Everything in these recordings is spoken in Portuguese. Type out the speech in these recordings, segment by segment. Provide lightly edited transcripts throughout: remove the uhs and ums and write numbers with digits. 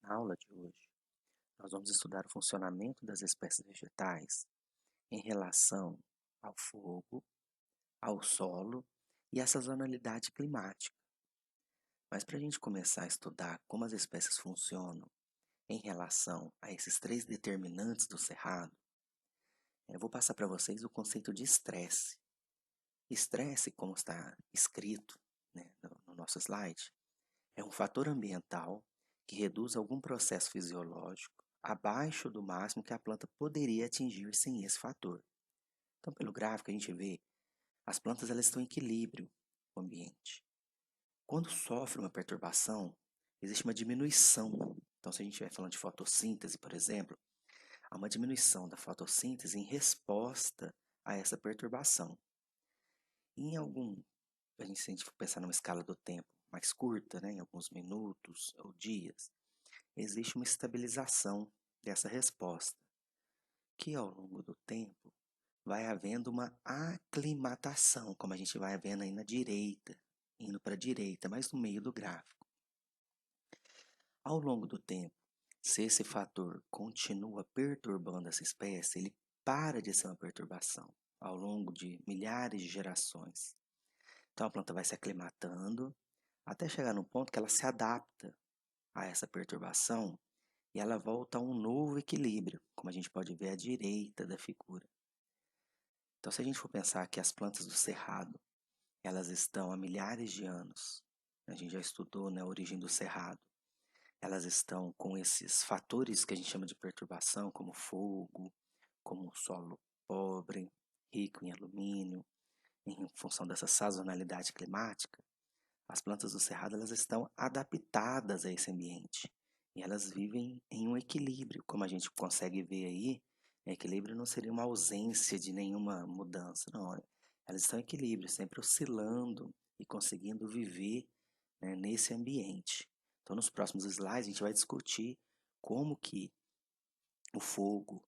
Na aula de hoje, nós vamos estudar o funcionamento das espécies vegetais em relação ao fogo, ao solo e à sazonalidade climática. Mas para a gente começar a estudar como as espécies funcionam em relação a esses três determinantes do cerrado, eu vou passar para vocês o conceito de estresse. Estresse, como está escrito, né, no nosso slide, é um fator ambiental que reduz algum processo fisiológico abaixo do máximo que a planta poderia atingir sem esse fator. Então, pelo gráfico, a gente vê as plantas elas estão em equilíbrio com o ambiente. Quando sofre uma perturbação, existe uma diminuição. Então, se a gente estiver falando de fotossíntese, por exemplo, há uma diminuição da fotossíntese em resposta a essa perturbação. Em algum, se a gente for pensar numa escala do tempo mais curta, né, em alguns minutos ou dias, existe uma estabilização dessa resposta, que ao longo do tempo vai havendo uma aclimatação, como a gente vai vendo aí na direita, indo para a direita, mas no meio do gráfico. Ao longo do tempo, se esse fator continua perturbando essa espécie, ele para de ser uma perturbação ao longo de milhares de gerações. Então a planta vai se aclimatando até chegar no ponto que ela se adapta a essa perturbação e ela volta a um novo equilíbrio, como a gente pode ver à direita da figura. Então, se a gente for pensar que as plantas do cerrado, elas estão há milhares de anos, a gente já estudou, né, a origem do cerrado, elas estão com esses fatores que a gente chama de perturbação, como fogo, como um solo pobre, rico em alumínio, em função dessa sazonalidade climática. As plantas do cerrado elas estão adaptadas a esse ambiente e elas vivem em um equilíbrio, como a gente consegue ver aí. Equilíbrio não seria uma ausência de nenhuma mudança, não. Elas estão em equilíbrio, sempre oscilando e conseguindo viver, né, nesse ambiente. Então, nos próximos slides, a gente vai discutir como que o fogo,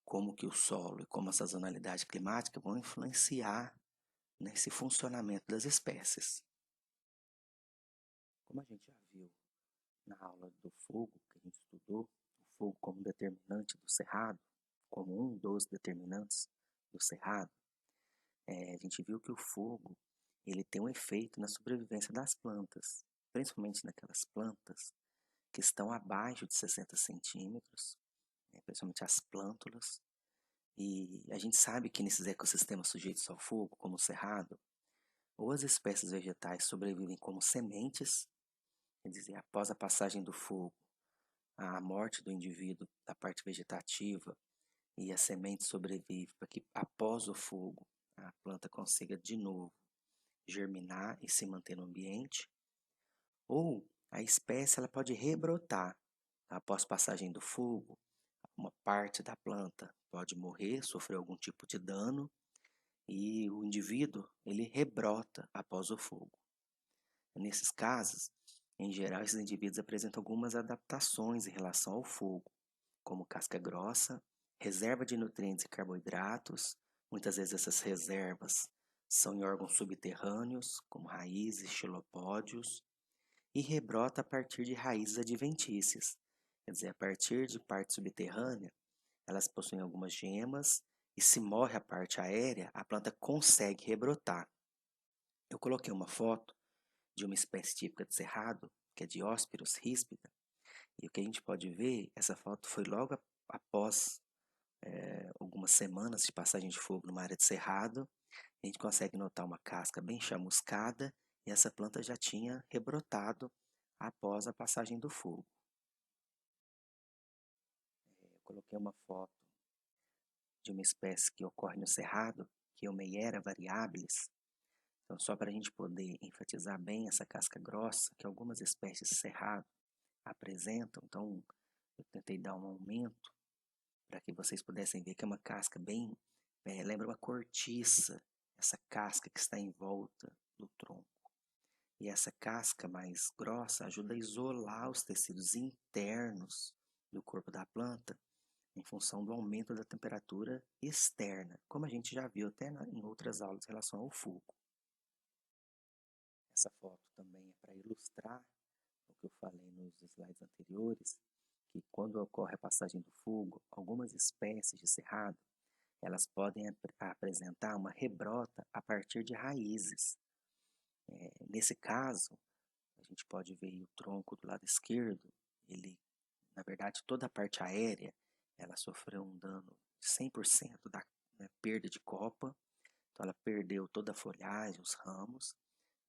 como que o solo e como a sazonalidade climática vão influenciar nesse funcionamento das espécies. Como a gente já viu na aula do fogo, que a gente estudou, o fogo como determinante do cerrado, como um dos determinantes do cerrado, a gente viu que o fogo ele tem um efeito na sobrevivência das plantas, principalmente naquelas plantas que estão abaixo de 60 centímetros, né, principalmente as plântulas. E a gente sabe que nesses ecossistemas sujeitos ao fogo, como o cerrado, ou as espécies vegetais sobrevivem como sementes, quer dizer, após a passagem do fogo, a morte do indivíduo da parte vegetativa e a semente sobrevive para que após o fogo a planta consiga de novo germinar e se manter no ambiente, ou a espécie ela pode rebrotar após passagem do fogo, uma parte da planta pode morrer, sofrer algum tipo de dano e o indivíduo ele rebrota após o fogo. Nesses casos, em geral, esses indivíduos apresentam algumas adaptações em relação ao fogo, como casca grossa, reserva de nutrientes e carboidratos. Muitas vezes essas reservas são em órgãos subterrâneos, como raízes, xilopódios, e rebrota a partir de raízes adventícias. Quer dizer, a partir de parte subterrânea, elas possuem algumas gemas, e se morre a parte aérea, a planta consegue rebrotar. Eu coloquei uma foto de uma espécie típica de cerrado, que é Diospyros ríspida, e o que a gente pode ver, essa foto foi logo após algumas semanas de passagem de fogo numa área de cerrado. A gente consegue notar uma casca bem chamuscada e essa planta já tinha rebrotado após a passagem do fogo. Eu coloquei uma foto de uma espécie que ocorre no cerrado, que é o Meiera variabilis. Então, só para a gente poder enfatizar bem essa casca grossa que algumas espécies de cerrado apresentam. Então, eu tentei dar um aumento para que vocês pudessem ver que é uma casca bem, lembra uma cortiça, essa casca que está em volta do tronco. E essa casca mais grossa ajuda a isolar os tecidos internos do corpo da planta em função do aumento da temperatura externa, como a gente já viu até em outras aulas em relação ao fogo. Essa foto também é para ilustrar o que eu falei nos slides anteriores, que quando ocorre a passagem do fogo, algumas espécies de cerrado, elas podem apresentar uma rebrota a partir de raízes. Nesse caso, a gente pode ver o tronco do lado esquerdo, ele, na verdade, toda a parte aérea, ela sofreu um dano de 100% da perda de copa, então ela perdeu toda a folhagem, os ramos,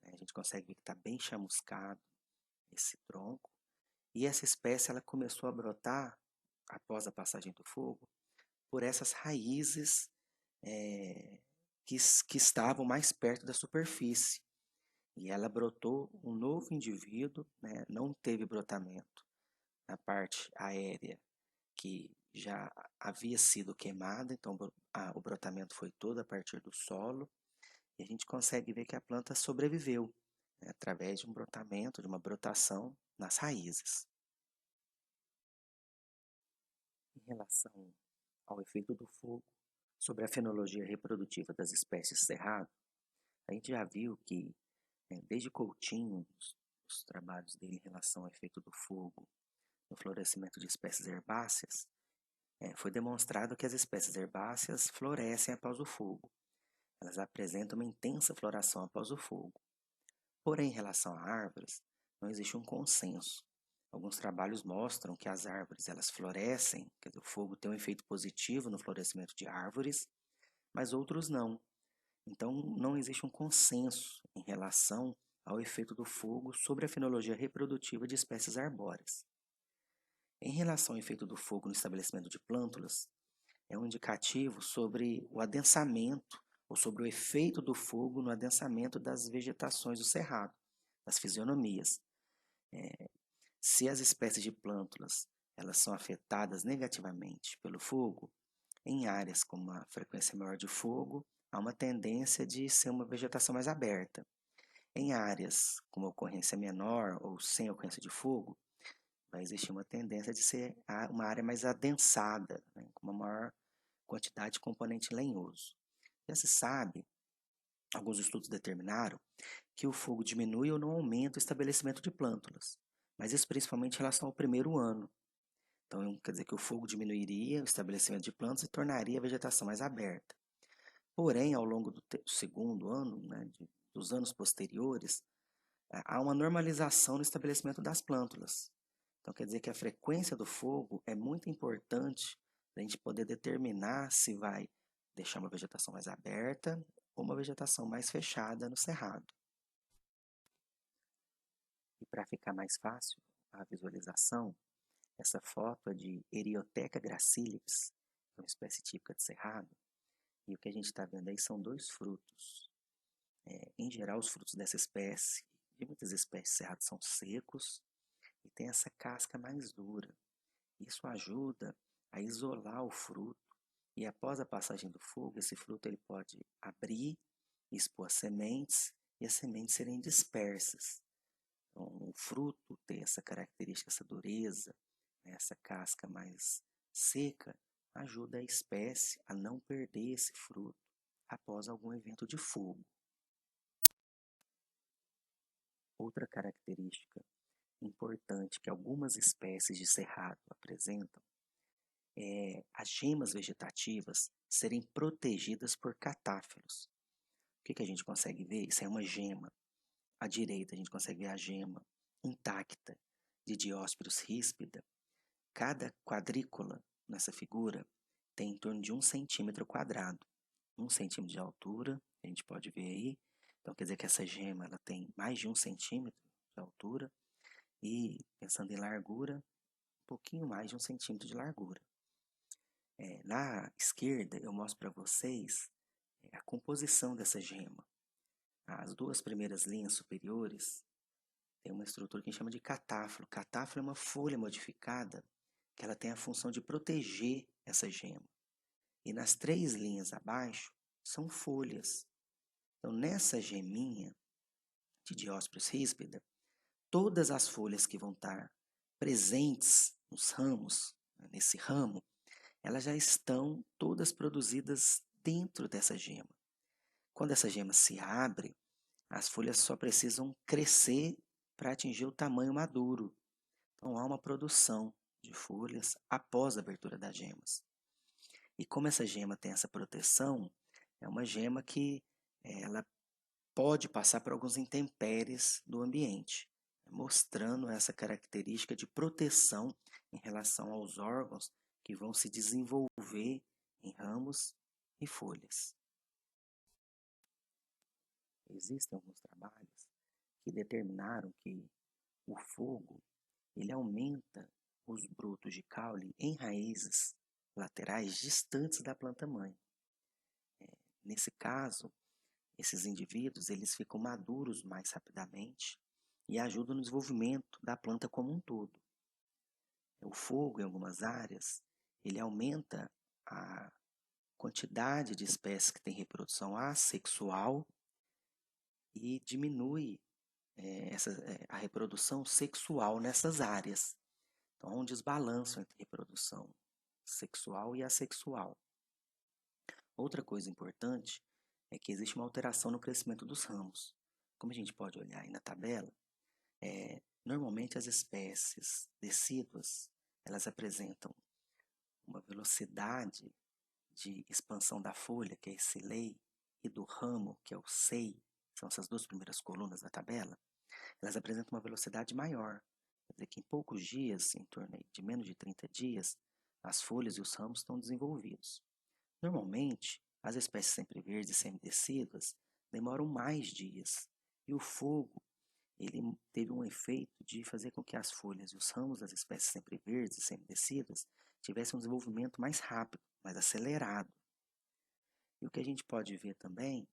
a gente consegue ver que está bem chamuscado esse tronco, e essa espécie ela começou a brotar, após a passagem do fogo, por essas raízes que estavam mais perto da superfície. E ela brotou um novo indivíduo, não teve brotamento na parte aérea que já havia sido queimada, então o brotamento foi todo a partir do solo, e a gente consegue ver que a planta sobreviveu, através de um brotamento, de uma brotação nas raízes. Em relação ao efeito do fogo sobre a fenologia reprodutiva das espécies cerrado, a gente já viu que, desde Coutinho, os trabalhos dele em relação ao efeito do fogo no florescimento de espécies herbáceas, foi demonstrado que as espécies herbáceas florescem após o fogo. Elas apresentam uma intensa floração após o fogo. Porém, em relação a árvores, não existe um consenso. Alguns trabalhos mostram que as árvores elas florescem, quer dizer, o fogo tem um efeito positivo no florescimento de árvores, mas outros não. Então, não existe um consenso em relação ao efeito do fogo sobre a fenologia reprodutiva de espécies arbóreas. Em relação ao efeito do fogo no estabelecimento de plântulas, é um indicativo sobre o adensamento ou sobre o efeito do fogo no adensamento das vegetações do cerrado, das fisionomias. Se as espécies de plântulas elas são afetadas negativamente pelo fogo, em áreas com uma frequência maior de fogo, há uma tendência de ser uma vegetação mais aberta. Em áreas com uma ocorrência menor ou sem ocorrência de fogo, vai existir uma tendência de ser uma área mais adensada, com uma maior quantidade de componente lenhoso. Já se sabe, alguns estudos determinaram, que o fogo diminui ou não aumenta o estabelecimento de plântulas, mas isso principalmente em relação ao primeiro ano. Então, quer dizer que o fogo diminuiria o estabelecimento de plantas e tornaria a vegetação mais aberta. Porém, ao longo do segundo ano, dos anos posteriores, há uma normalização no estabelecimento das plântulas. Então, quer dizer que a frequência do fogo é muito importante para a gente poder determinar se vai deixar uma vegetação mais aberta ou uma vegetação mais fechada no cerrado. E para ficar mais fácil a visualização, essa foto é de Erioteca gracilips, que é uma espécie típica de cerrado, e o que a gente está vendo aí são dois frutos. Em geral, os frutos dessa espécie, de muitas espécies de cerrado, são secos e tem essa casca mais dura. Isso ajuda a isolar o fruto e após a passagem do fogo, esse fruto ele pode abrir, expor as sementes e as sementes serem dispersas. Então, o fruto ter essa característica, essa dureza, essa casca mais seca, ajuda a espécie a não perder esse fruto após algum evento de fogo. Outra característica importante que algumas espécies de cerrado apresentam é as gemas vegetativas serem protegidas por catáfilos. O que a gente consegue ver? Isso é uma gema. À direita a gente consegue ver a gema intacta de Diospyros ríspida. Cada quadrícula nessa figura tem em torno de 1 centímetro quadrado. 1 centímetro de altura, a gente pode ver aí. Então quer dizer que essa gema ela tem mais de 1 centímetro de altura e, pensando em largura, um pouquinho mais de 1 centímetro de largura. Na esquerda eu mostro para vocês a composição dessa gema. As duas primeiras linhas superiores tem uma estrutura que a gente chama de catáfilo. Catáfilo é uma folha modificada que ela tem a função de proteger essa gema. E nas 3 linhas abaixo são folhas. Então, nessa geminha de Diospyros ríspida, todas as folhas que vão estar presentes nos ramos, nesse ramo, elas já estão todas produzidas dentro dessa gema. Quando essa gema se abre, as folhas só precisam crescer para atingir o tamanho maduro. Então há uma produção de folhas após a abertura das gemas. E como essa gema tem essa proteção, é uma gema que ela pode passar por alguns intempéries do ambiente, mostrando essa característica de proteção em relação aos órgãos que vão se desenvolver em ramos e folhas. Existem alguns trabalhos que determinaram que o fogo ele aumenta os brotos de caule em raízes laterais distantes da planta-mãe. Nesse caso, esses indivíduos eles ficam maduros mais rapidamente e ajudam no desenvolvimento da planta como um todo. O fogo, em algumas áreas, ele aumenta a quantidade de espécies que têm reprodução assexual e diminui a reprodução sexual nessas áreas. Então, há um desbalanço entre reprodução sexual e assexual. Outra coisa importante é que existe uma alteração no crescimento dos ramos. Como a gente pode olhar aí na tabela, normalmente as espécies decíduas, elas apresentam uma velocidade de expansão da folha, que é esse lei, e do ramo, que é o sei, são essas duas primeiras colunas da tabela, elas apresentam uma velocidade maior. Quer dizer que em poucos dias, em torno de menos de 30 dias, as folhas e os ramos estão desenvolvidos. Normalmente, as espécies sempre-verdes e semidecíduas demoram mais dias, e o fogo ele teve um efeito de fazer com que as folhas e os ramos das espécies sempre-verdes e semidecíduas tivessem um desenvolvimento mais rápido, mais acelerado. E o que a gente pode ver também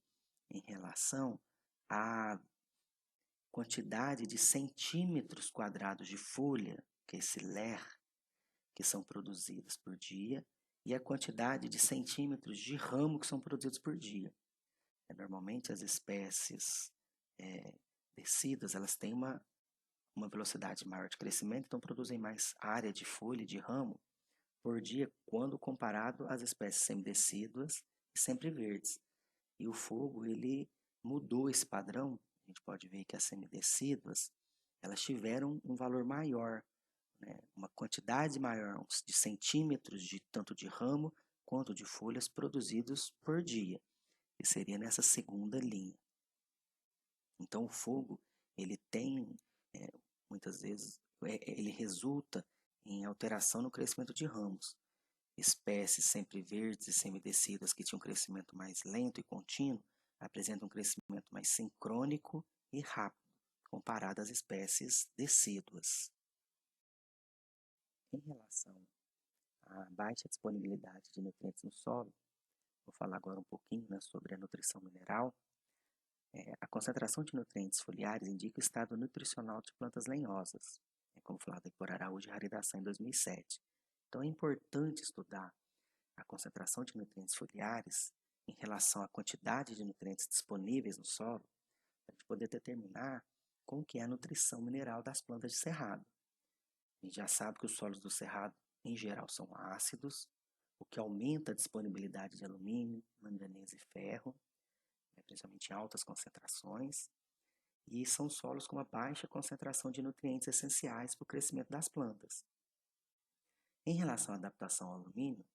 em relação à quantidade de centímetros quadrados de folha, que é esse ler, que são produzidas por dia, e a quantidade de centímetros de ramo que são produzidos por dia. Normalmente as espécies decidas, elas têm uma velocidade maior de crescimento, então produzem mais área de folha e de ramo por dia quando comparado às espécies semidecíduas e sempre verdes. E o fogo, ele mudou esse padrão. A gente pode ver que as semidecíduas, elas tiveram um valor maior, né? Uma quantidade maior de centímetros de tanto de ramo quanto de folhas produzidos por dia, que seria nessa segunda linha. Então o fogo, ele tem, muitas vezes, ele resulta em alteração no crescimento de ramos. Espécies sempre verdes e semidecidas que tinham um crescimento mais lento e contínuo apresentam um crescimento mais sincrônico e rápido, comparado às espécies decíduas. Em relação à baixa disponibilidade de nutrientes no solo, vou falar agora um pouquinho, né, sobre a nutrição mineral. A concentração de nutrientes foliares indica o estado nutricional de plantas lenhosas, como falado por Araújo e Haridasan em 2007. Então é importante estudar a concentração de nutrientes foliares em relação à quantidade de nutrientes disponíveis no solo, para a gente poder determinar como que é a nutrição mineral das plantas de cerrado. A gente já sabe que os solos do cerrado, em geral, são ácidos, o que aumenta a disponibilidade de alumínio, manganês e ferro, principalmente em altas concentrações, e são solos com uma baixa concentração de nutrientes essenciais para o crescimento das plantas. Em relação à adaptação ao alumínio,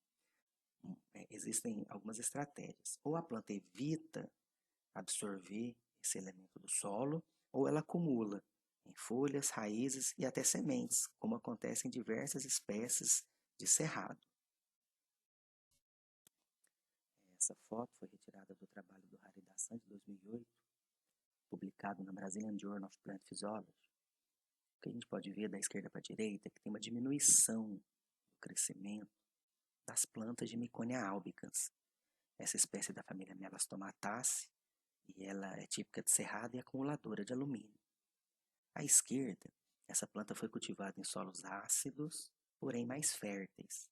existem algumas estratégias. Ou a planta evita absorver esse elemento do solo, ou ela acumula em folhas, raízes e até sementes, como acontece em diversas espécies de cerrado. Essa foto foi retirada do trabalho do Haridasan de 2008, publicado na Brazilian Journal of Plant Physiology. O que a gente pode ver da esquerda para a direita é que tem uma diminuição do crescimento das plantas de Miconia albicans. Essa espécie da família Melastomataceae, e ela é típica de cerrado e acumuladora de alumínio. À esquerda, essa planta foi cultivada em solos ácidos, porém mais férteis.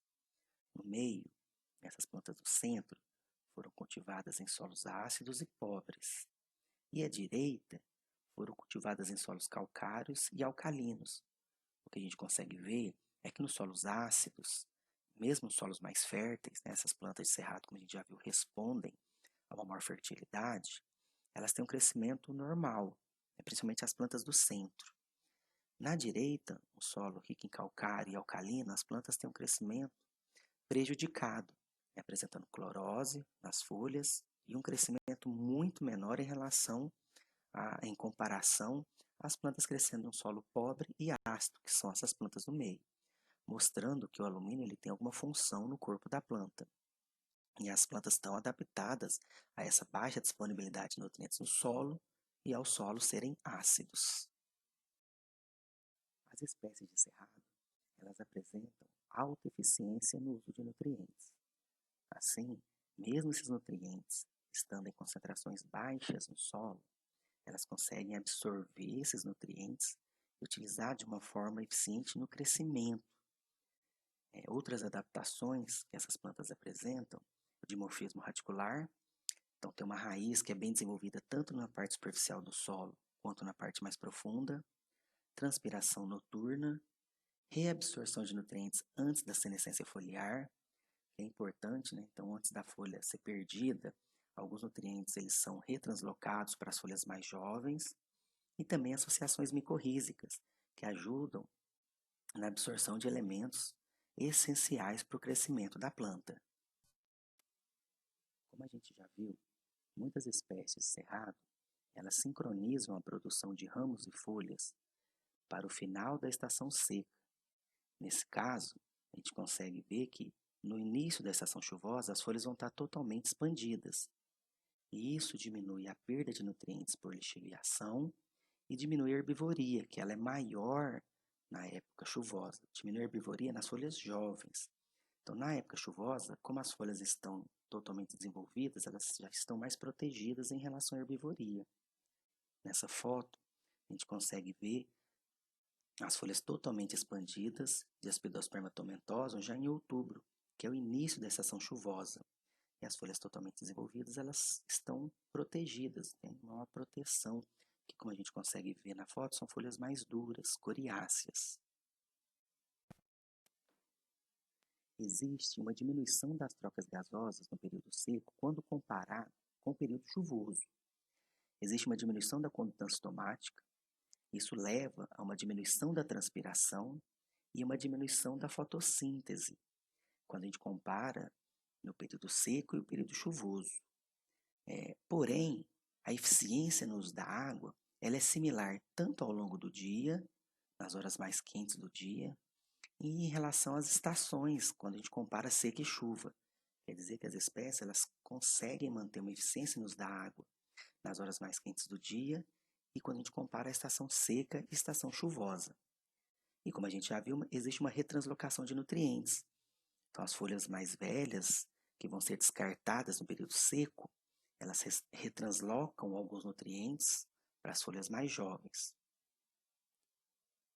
No meio, essas plantas do centro foram cultivadas em solos ácidos e pobres. E à direita, foram cultivadas em solos calcários e alcalinos. O que a gente consegue ver é que nos solos ácidos, mesmo nos solos mais férteis, né, essas plantas de cerrado, como a gente já viu, respondem a uma maior fertilidade, elas têm um crescimento normal, principalmente as plantas do centro. Na direita, o solo rico em calcário e alcalino, as plantas têm um crescimento prejudicado, apresentando clorose nas folhas e um crescimento muito menor em comparação às plantas crescendo em um solo pobre e ácido, que são essas plantas do meio, mostrando que o alumínio ele tem alguma função no corpo da planta. E as plantas estão adaptadas a essa baixa disponibilidade de nutrientes no solo e ao solo serem ácidos. As espécies de cerrado, elas apresentam alta eficiência no uso de nutrientes. Assim, mesmo esses nutrientes estando em concentrações baixas no solo, elas conseguem absorver esses nutrientes e utilizar de uma forma eficiente no crescimento. Outras adaptações que essas plantas apresentam, o dimorfismo radicular, então tem uma raiz que é bem desenvolvida tanto na parte superficial do solo quanto na parte mais profunda, transpiração noturna, reabsorção de nutrientes antes da senescência foliar, que é importante, né? Então antes da folha ser perdida, alguns nutrientes eles são retranslocados para as folhas mais jovens, e também associações micorrízicas, que ajudam na absorção de elementos essenciais para o crescimento da planta. Como a gente já viu, muitas espécies de cerrado, elas sincronizam a produção de ramos e folhas para o final da estação seca. Nesse caso, a gente consegue ver que no início da estação chuvosa as folhas vão estar totalmente expandidas. E isso diminui a perda de nutrientes por lixiviação e diminui a herbivoria, que ela é maior na época chuvosa. Diminui a herbivoria nas folhas jovens. Então, na época chuvosa, como as folhas estão totalmente desenvolvidas, elas já estão mais protegidas em relação à herbivoria. Nessa foto, a gente consegue ver as folhas totalmente expandidas de Aspidosperma tomentosum já em outubro, que é o início da estação chuvosa. E as folhas totalmente desenvolvidas, elas estão protegidas, tem uma proteção, que como a gente consegue ver na foto, são folhas mais duras, coriáceas. Existe uma diminuição das trocas gasosas no período seco quando comparado com o período chuvoso. Existe uma diminuição da condutância estomática, isso leva a uma diminuição da transpiração e uma diminuição da fotossíntese, quando a gente compara no período seco e o período chuvoso. Porém, a eficiência no uso da água ela é similar tanto ao longo do dia, nas horas mais quentes do dia, e em relação às estações, quando a gente compara seca e chuva. Quer dizer que as espécies elas conseguem manter uma eficiência no uso da água nas horas mais quentes do dia e quando a gente compara a estação seca e estação chuvosa. E como a gente já viu, existe uma retranslocação de nutrientes. Então, as folhas mais velhas, que vão ser descartadas no período seco, elas retranslocam alguns nutrientes para as folhas mais jovens.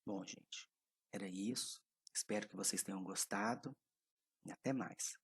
Bom, gente, era isso. Espero que vocês tenham gostado e até mais.